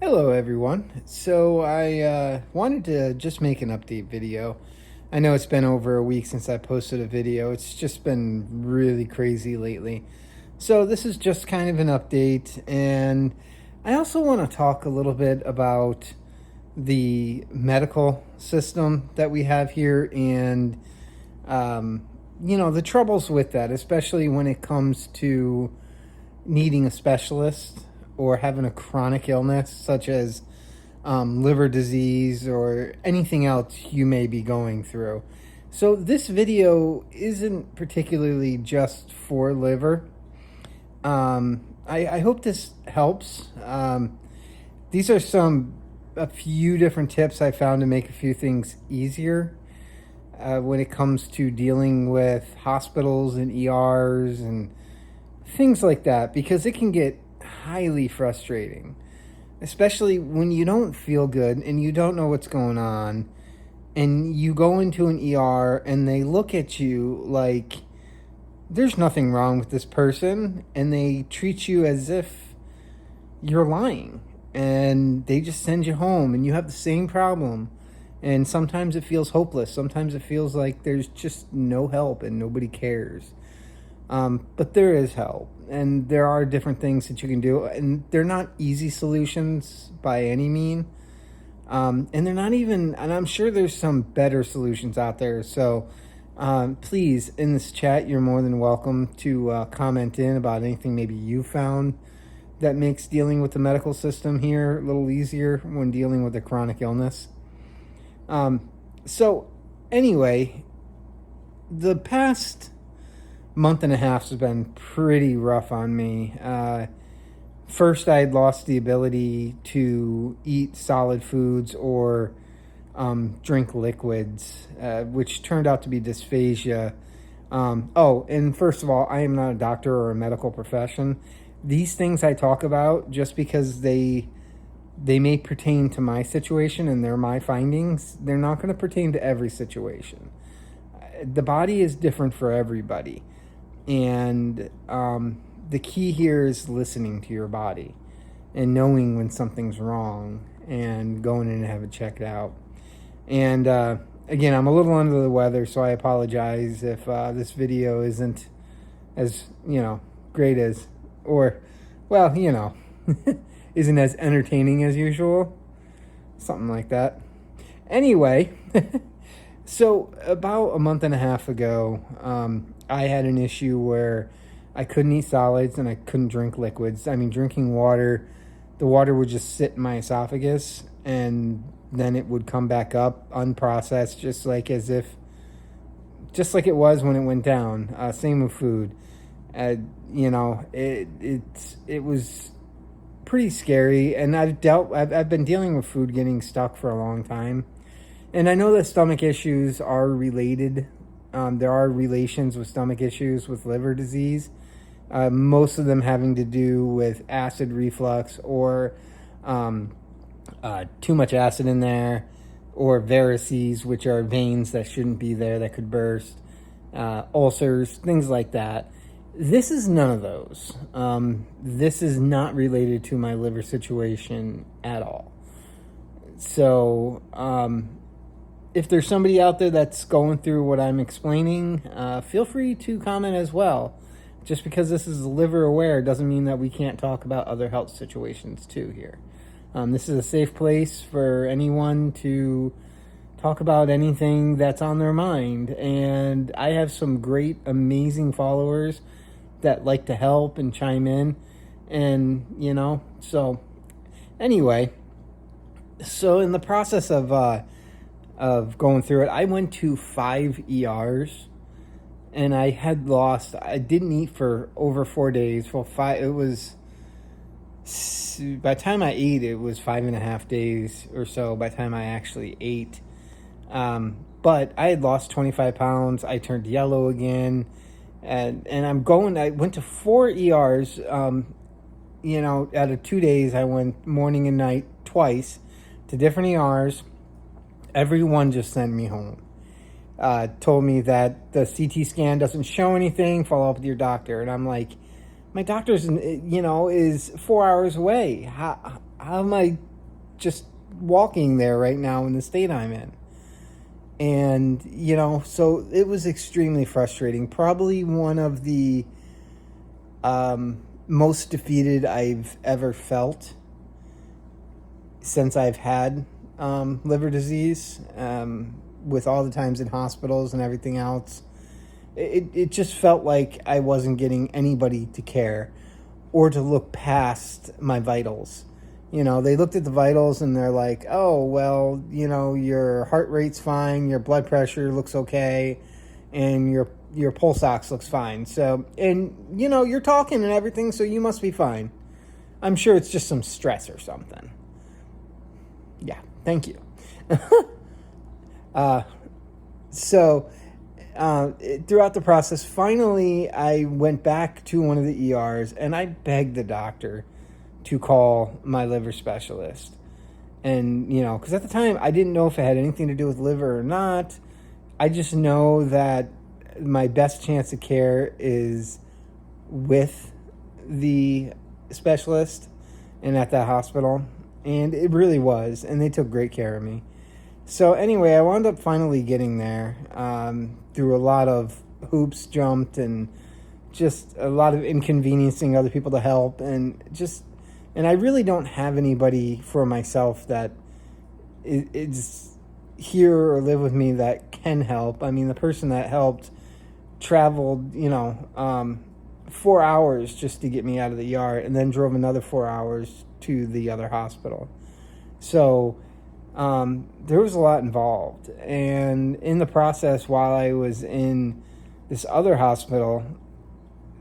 Hello everyone. So I wanted to just make an update video. I know it's been over a week since I posted a video. It's just been really crazy lately. So this is just kind of an update, and I also want to talk a little bit about the medical system that we have here and the troubles with that, especially when it comes to needing a specialist or having a chronic illness such as liver disease or anything else you may be going through. So this video isn't particularly just for liver. I hope this helps. These are a few different tips I found to make a few things easier when it comes to dealing with hospitals and ERs and things like that, because it can get highly frustrating, especially when you don't feel good and you don't know what's going on, and you go into an ER and they look at you like there's nothing wrong with this person, and they treat you as if you're lying, and they just send you home and you have the same problem. And sometimes it feels hopeless. Sometimes it feels like there's just no help and nobody cares. But there is help, and there are different things that you can do, and they're not easy solutions by any mean. And they're not even, and I'm sure there's some better solutions out there. So please, in this chat, you're more than welcome to comment in about anything maybe you found that makes dealing with the medical system here a little easier when dealing with a chronic illness. So anyway, the past month and a half has been pretty rough on me. First, I had lost the ability to eat solid foods or drink liquids, which turned out to be dysphasia. And first of all, I am not a doctor or a medical profession. These things I talk about, just because they may pertain to my situation and they're my findings, they're not going to pertain to every situation. The body is different for everybody. And the key here is listening to your body and knowing when something's wrong and going in and have it checked out. And again, I'm a little under the weather, so I apologize if this video isn't as, great as, or, well, isn't as entertaining as usual. Something like that. Anyway, so about a month and a half ago, I had an issue where I couldn't eat solids and I couldn't drink liquids. I mean, drinking water, the water would just sit in my esophagus and then it would come back up unprocessed, just like it was when it went down. Same with food. It was pretty scary, and I've been dealing with food getting stuck for a long time. And I know that stomach issues are related. There are relations with stomach issues with liver disease, most of them having to do with acid reflux or too much acid in there, or varices, which are veins that shouldn't be there that could burst, ulcers, things like that. This is none of those. This is not related to my liver situation at all. So, if there's somebody out there that's going through what I'm explaining, feel free to comment as well. Just because this is liver aware doesn't mean that we can't talk about other health situations too here. This is a safe place for anyone to talk about anything that's on their mind. And I have some great, amazing followers that like to help and chime in. And, so anyway, so in the process of going through it, I went to 5 ERs, and I didn't eat for over 4 days. Well, by the time I ate, it was 5.5 days or so by the time I actually ate. But I had lost 25 pounds. I turned yellow again. And I went to 4 ERs, out of 2 days. I went morning and night twice to different ERs. Everyone just sent me home. Told me that the CT scan doesn't show anything, follow up with your doctor. And I'm like, my doctor's, is 4 hours away. How am I just walking there right now in the state I'm in. And, so it was extremely frustrating. Probably one of the most defeated I've ever felt since I've had liver disease, with all the times in hospitals and everything else. It just felt like I wasn't getting anybody to care or to look past my vitals. They looked at the vitals and they're like, oh, well, your heart rate's fine, your blood pressure looks okay, and your pulse ox looks fine. So, and, you're talking and everything, so you must be fine. I'm sure it's just some stress or something. Yeah, thank you. Throughout the process, finally, I went back to one of the ERs and I begged the doctor to call my liver specialist. And, because at the time I didn't know if it had anything to do with liver or not. I just know that my best chance of care is with the specialist and at that hospital. And it really was. And they took great care of me. So anyway, I wound up finally getting there, through a lot of hoops jumped and just a lot of inconveniencing other people to help, and I really don't have anybody for myself that is here or live with me that can help. I mean, the person that helped traveled, 4 hours just to get me out of the ER, and then drove another 4 hours to the other hospital. So there was a lot involved. And in the process, while I was in this other hospital,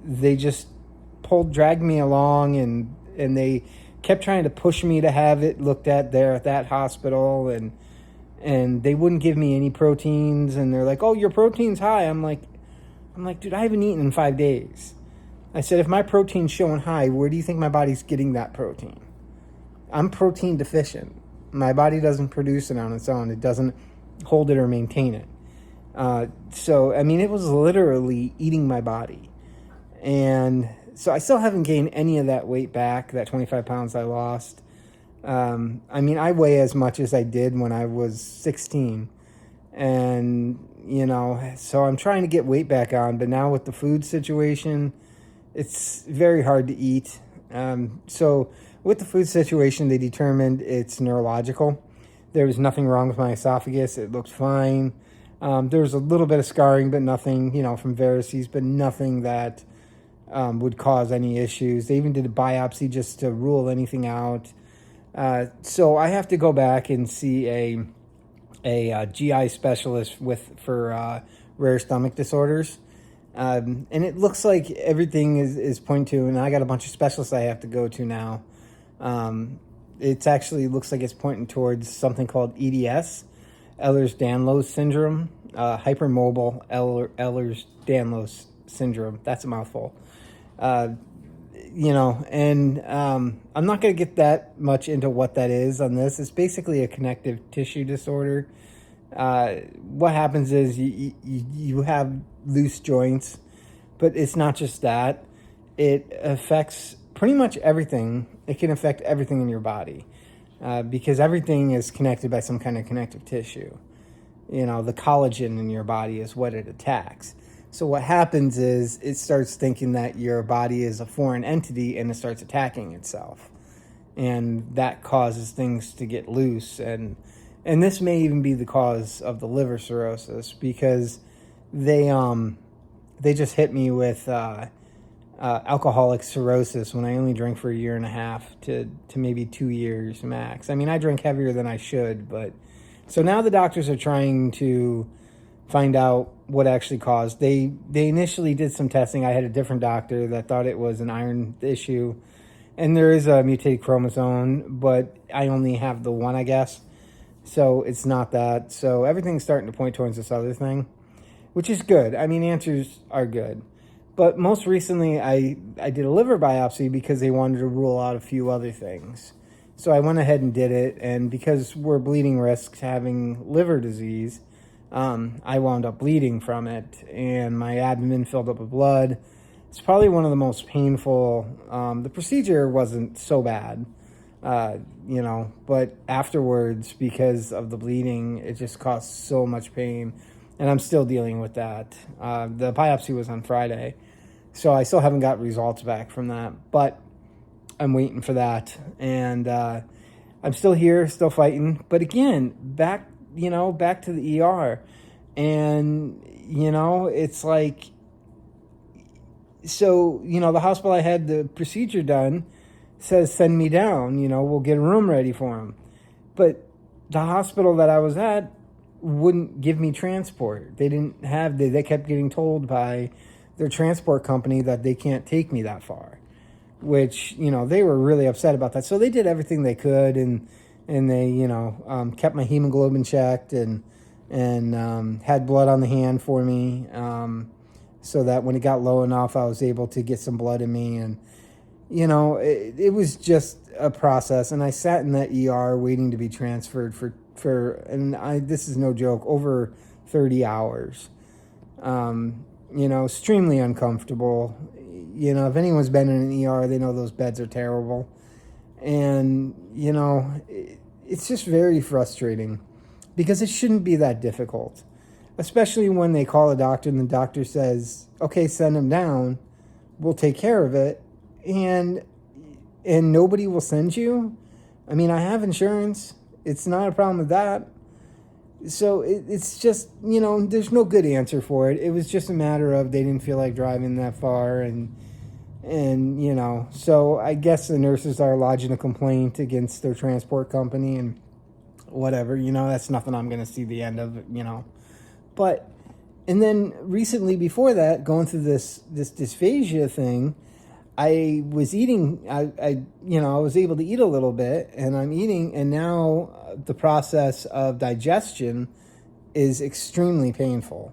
they just dragged me along, and they kept trying to push me to have it looked at there at that hospital, and they wouldn't give me any proteins, and they're like, oh, your protein's high. I'm like, dude, I haven't eaten in 5 days. I said, if my protein's showing high, where do you think my body's getting that protein? I'm protein deficient. My body doesn't produce it on its own. It doesn't hold it or maintain it. So, I mean, it was literally eating my body. And so I still haven't gained any of that weight back, that 25 pounds I lost. I mean, I weigh as much as I did when I was 16. And, so I'm trying to get weight back on. But now with the food situation, it's very hard to eat. So with the food situation, they determined it's neurological. There was nothing wrong with my esophagus. It looked fine. There was a little bit of scarring, but nothing, from varices, but nothing that would cause any issues. They even did a biopsy just to rule anything out. So I have to go back and see a GI specialist for rare stomach disorders. And it looks like everything is pointing to, and I got a bunch of specialists I have to go to now. It actually looks like it's pointing towards something called EDS, Ehlers-Danlos syndrome, hypermobile Ehlers-Danlos syndrome. That's a mouthful. And I'm not going to get that much into what that is on this. It's basically a connective tissue disorder. What happens is you have loose joints, but it's not just that. It affects pretty much everything. It can affect everything in your body, because everything is connected by some kind of connective tissue. The collagen in your body is what it attacks. So what happens is it starts thinking that your body is a foreign entity, and it starts attacking itself. And that causes things to get loose. And this may even be the cause of the liver cirrhosis, because they just hit me with alcoholic cirrhosis when I only drank for 1.5 years to maybe 2 years max. I mean, I drank heavier than I should, but so now the doctors are trying to find out what actually caused. They initially did some testing. I had a different doctor that thought it was an iron issue, and there is a mutated chromosome, but I only have the one, I guess. So it's not that. So everything's starting to point towards this other thing, which is good. I mean, answers are good. But most recently, I did a liver biopsy because they wanted to rule out a few other things. So I went ahead and did it. And because we're bleeding risks having liver disease, I wound up bleeding from it. And my abdomen filled up with blood. It's probably one of the most painful. The procedure wasn't so bad. But afterwards, because of the bleeding, it just caused so much pain, and I'm still dealing with that. The biopsy was on Friday, so I still haven't got results back from that, but I'm waiting for that, and I'm still here, still fighting. But again, back to the ER, and it's like, so the hospital I had the procedure done says send me down, we'll get a room ready for him. But the hospital that I was at wouldn't give me transport. They didn't have, they kept getting told by their transport company that they can't take me that far, which, they were really upset about that. So they did everything they could, and they, kept my hemoglobin checked, and had blood on the hand for me, so that when it got low enough, I was able to get some blood in me. And it was just a process, and I sat in that ER waiting to be transferred for this is no joke, over 30 hours. Extremely uncomfortable. If anyone's been in an ER, they know those beds are terrible. And, it's just very frustrating, because it shouldn't be that difficult, especially when they call a doctor and the doctor says, okay, send him down, we'll take care of it. And nobody will send you. I mean, I have insurance. It's not a problem with that. So it's just, there's no good answer for it. It was just a matter of they didn't feel like driving that far. And so I guess the nurses are lodging a complaint against their transport company and whatever, that's nothing I'm going to see the end of, But, and then recently before that, going through this dysphasia thing, I was eating, I was able to eat a little bit, and I'm eating, and now the process of digestion is extremely painful.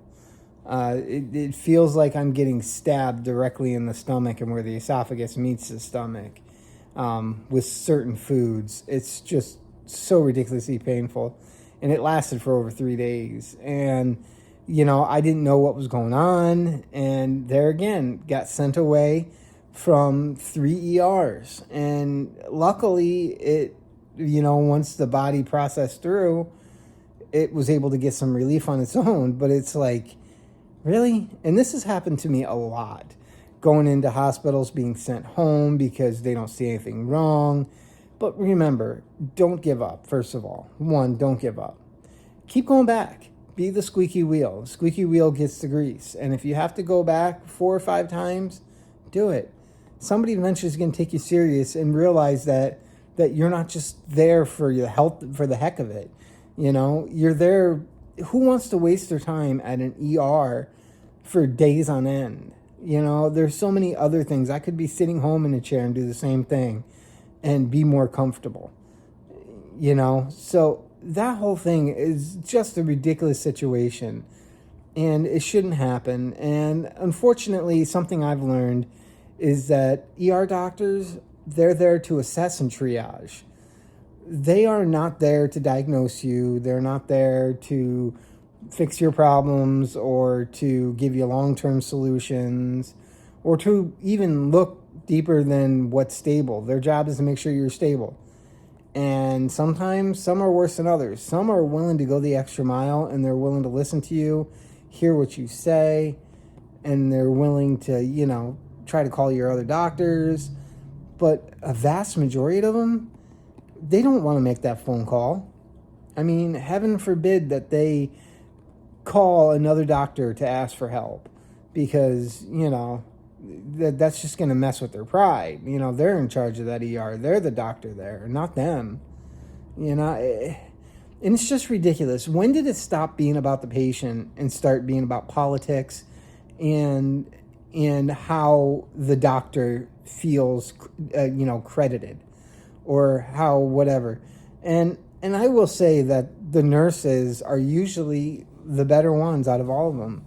It feels like I'm getting stabbed directly in the stomach and where the esophagus meets the stomach, with certain foods. It's just so ridiculously painful, and it lasted for over 3 days. And I didn't know what was going on, and there again, got sent away from 3 ERs. And luckily, it, once the body processed through, it was able to get some relief on its own. But it's like, really? And this has happened to me a lot. Going into hospitals, being sent home because they don't see anything wrong. But remember, don't give up, first of all. One, don't give up. Keep going back. Be the squeaky wheel. The squeaky wheel gets the grease. And if you have to go back 4 or 5 times, do it. Somebody eventually is going to take you serious and realize that you're not just there for your health, for the heck of it. You're there. Who wants to waste their time at an ER for days on end? There's so many other things. I could be sitting home in a chair and do the same thing and be more comfortable. So that whole thing is just a ridiculous situation, and it shouldn't happen. And unfortunately, something I've learned is that ER doctors, they're there to assess and triage. They are not there to diagnose you. They're not there to fix your problems or to give you long-term solutions or to even look deeper than what's stable. Their job is to make sure you're stable. And sometimes some are worse than others. Some are willing to go the extra mile, and they're willing to listen to you, hear what you say, and they're willing to, try to call your other doctors. But a vast majority of them, they don't want to make that phone call. I mean, heaven forbid that they call another doctor to ask for help, because, that's just going to mess with their pride. They're in charge of that ER. They're the doctor there, not them. And it's just ridiculous. When did it stop being about the patient and start being about politics and how the doctor feels, credited, or how whatever? And I will say that the nurses are usually the better ones out of all of them.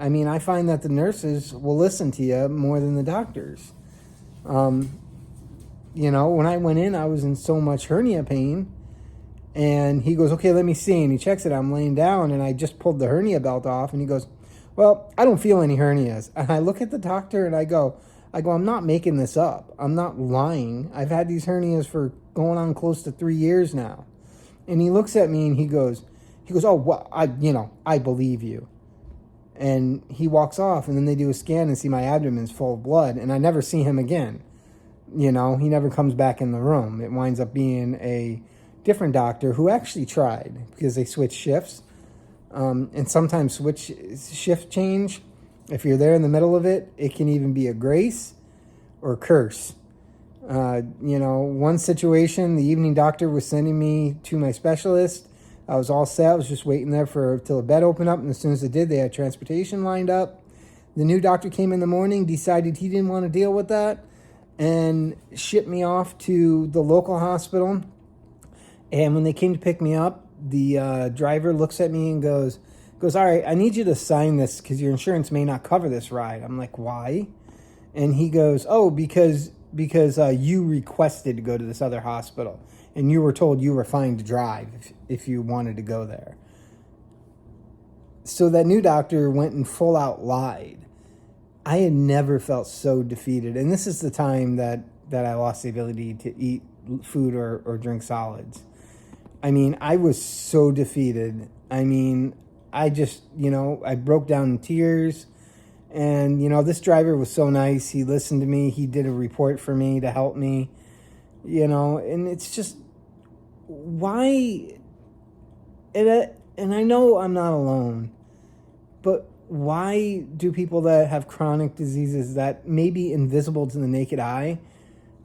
I mean, I find that the nurses will listen to you more than the doctors. When I went in, I was in so much hernia pain, and he goes, okay, let me see. And he checks it. I'm laying down, and I just pulled the hernia belt off, and he goes, well, I don't feel any hernias. And I look at the doctor, and I go, I go, I'm not making this up. I'm not lying. I've had these hernias for going on close to 3 years now. And he looks at me and he goes, oh, well, I believe you. And he walks off, and then they do a scan and see my abdomen's full of blood, and I never see him again. He never comes back in the room. It winds up being a different doctor who actually tried, because they switch shifts. And sometimes shift change, if you're there in the middle of it, it can even be a grace or curse. One situation, the evening doctor was sending me to my specialist. I was all set. I was just waiting there till the bed opened up. And as soon as it did, they had transportation lined up. The new doctor came in the morning, decided he didn't want to deal with that, and shipped me off to the local hospital. And when they came to pick me up, the driver looks at me and goes, all right, I need you to sign this because your insurance may not cover this ride. I'm like, why? And he goes, oh, because you requested to go to this other hospital, and you were told you were fine to drive if you wanted to go there. So that new doctor went and full out lied. I had never felt so defeated. And this is the time that I lost the ability to eat food or drink solids. I mean, I was so defeated. I mean, I just, I broke down in tears. And, this driver was so nice. He listened to me. He did a report for me to help me, and it's just, why? And I know I'm not alone, but why do people that have chronic diseases that may be invisible to the naked eye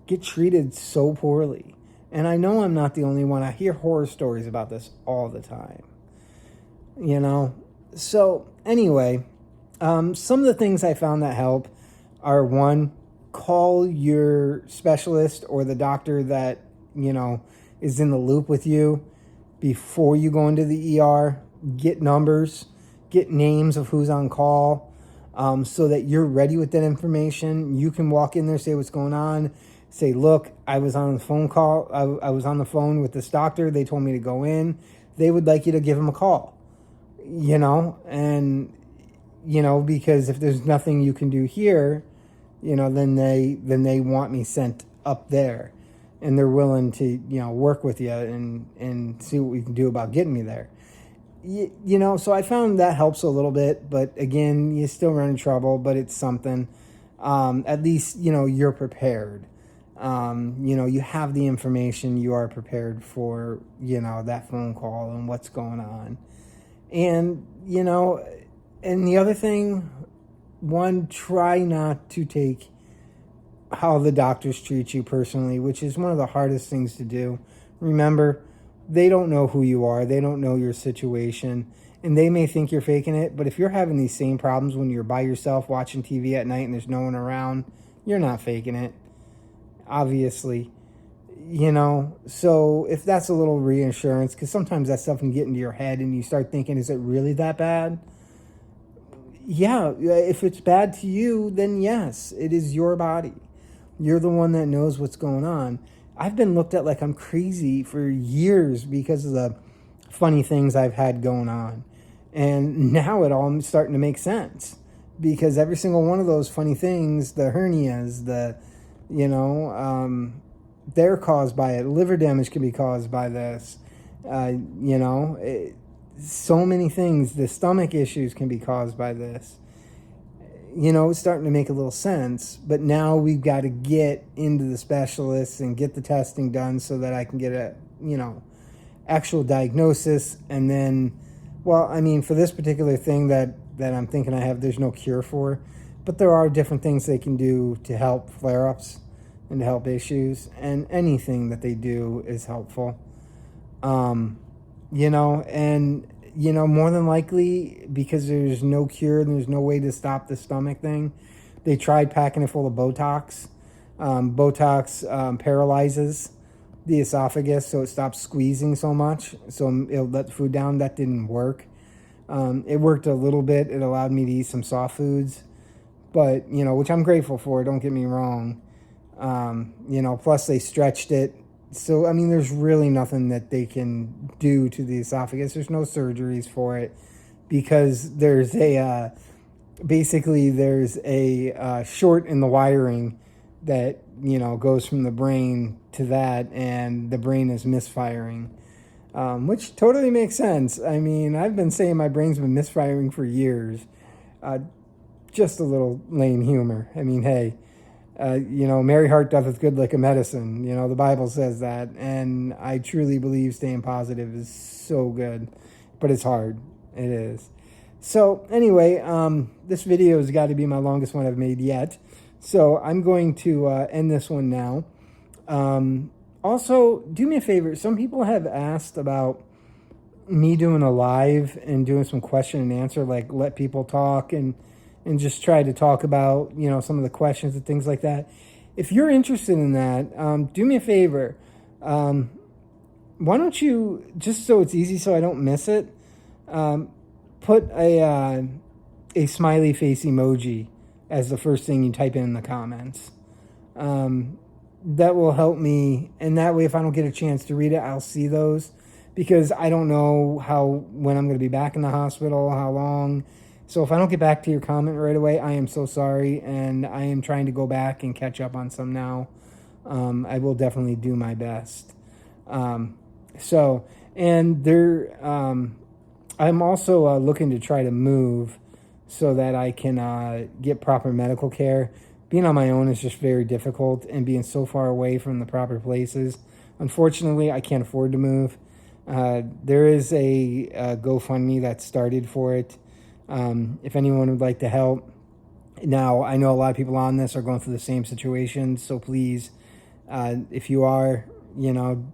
get treated so poorly? And I know I'm not the only one. I hear horror stories about this all the time, So anyway, some of the things I found that help are, one, call your specialist or the doctor that, is in the loop with you before you go into the ER. Get numbers, get names of who's on call, so that you're ready with that information. You can walk in there, say what's going on, say, look, I was on the phone call. I was on the phone with this doctor. They told me to go in. They would like you to give them a call, and, because if there's nothing you can do here, then they want me sent up there, and they're willing to, work with you and see what we can do about getting me there. So I found that helps a little bit, but again, you still run into trouble, but it's something. At least, you're prepared. You have the information, you are prepared for, that phone call and what's going on. And, and the other thing, one, try not to take how the doctors treat you personally, which is one of the hardest things to do. Remember, they don't know who you are. They don't know your situation. And they may think you're faking it. But if you're having these same problems when you're by yourself watching TV at night and there's no one around, you're not faking it. Obviously. So if that's a little reassurance, because sometimes that stuff can get into your head and you start thinking, is it really that bad? Yeah, if it's bad to you, then yes, it is your body. You're the one that knows what's going on. I've been looked at like I'm crazy for years because of the funny things I've had going on. And now it all is starting to make sense, because every single one of those funny things, the hernias, they're caused by it. Liver damage can be caused by this. So many things. The stomach issues can be caused by this. It's starting to make a little sense. But now we've got to get into the specialists and get the testing done so that I can get a, actual diagnosis. And then, for this particular thing that I'm thinking I have, there's no cure for. But there are different things they can do to help flare-ups and to help issues. And anything that they do is helpful. More than likely, because there's no cure and there's no way to stop the stomach thing, they tried packing it full of Botox. Botox paralyzes the esophagus, so it stops squeezing so much, so it'll let the food down. That didn't work. It worked a little bit. It allowed me to eat some soft foods, but, which I'm grateful for, don't get me wrong. Plus they stretched it. So, there's really nothing that they can do to the esophagus. There's no surgeries for it, because there's basically there's a short in the wiring that, you know, goes from the brain to that, and the brain is misfiring, which totally makes sense. I mean, I've been saying my brain's been misfiring for years. Just a little lame humor. I mean, hey, you know, merry heart doth good like a medicine. You know, the Bible says that, and I truly believe staying positive is so good, but it's hard. It is. So anyway, this video has got to be my longest one I've made yet. So I'm going to end this one now. Also, do me a favor. Some people have asked about me doing a live and doing some question and answer, like let people talk and just try to talk about, you know, some of the questions and things like that. If you're interested in that, do me a favor. Why don't you, just so it's easy so I don't miss it, put a smiley face emoji as the first thing you type in the comments. That will help me, and that way if I don't get a chance to read it, I'll see those, because I don't know when I'm going to be back in the hospital, how long. So if I don't get back to your comment right away, I am so sorry, and I am trying to go back and catch up on some now. I will definitely do my best. I'm also looking to try to move so that I can get proper medical care. Being on my own is just very difficult, and being so far away from the proper places. Unfortunately, I can't afford to move. There is a GoFundMe that started for it. If anyone would like to help. Now, I know a lot of people on this are going through the same situation, so please, if you are, don't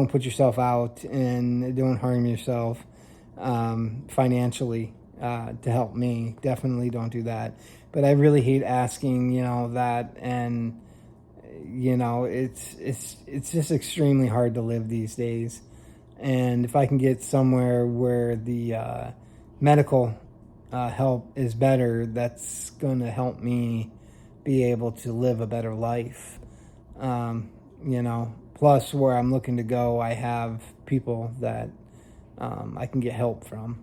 put yourself out, and don't harm yourself financially to help me. Definitely don't do that. But I really hate asking, that, and it's just extremely hard to live these days. And if I can get somewhere where the medical help is better, that's going to help me be able to live a better life. Plus where I'm looking to go, I have people that I can get help from.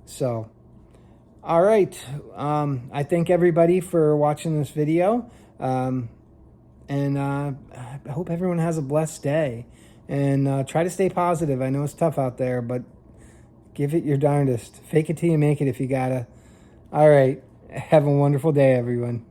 So, all right. I thank everybody for watching this video. And I hope everyone has a blessed day. And try to stay positive. I know it's tough out there, but give it your darndest. Fake it till you make it if you gotta. All right. Have a wonderful day, everyone.